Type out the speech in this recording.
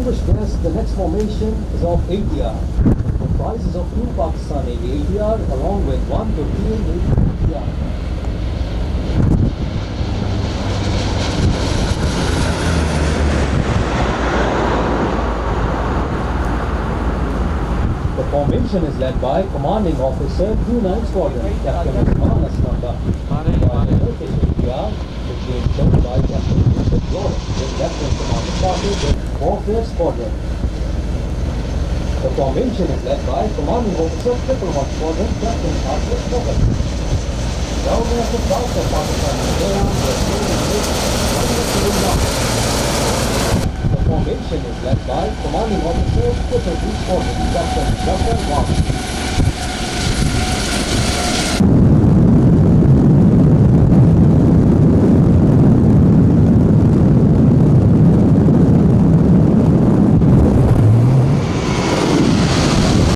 Distinguished guests, the next formation is of ATR. Comprises of 2 Pakistani ATR along with 1 Turkish ATR. The formation is led by Commanding Officer 29 Squadron, Captain Usman Asmanda. While the Turkish ATR is being served by Captain Yusuf Lawrence, with Lieutenant Commander Party with Warfare Squadron. The formation is led by Commanding Officer 111 Squadron, Captain Asif Mohammed. Down there at the south of Pakistan, the formation is led by Commanding Officer 2 Squadron, Captain Jafar Wahid.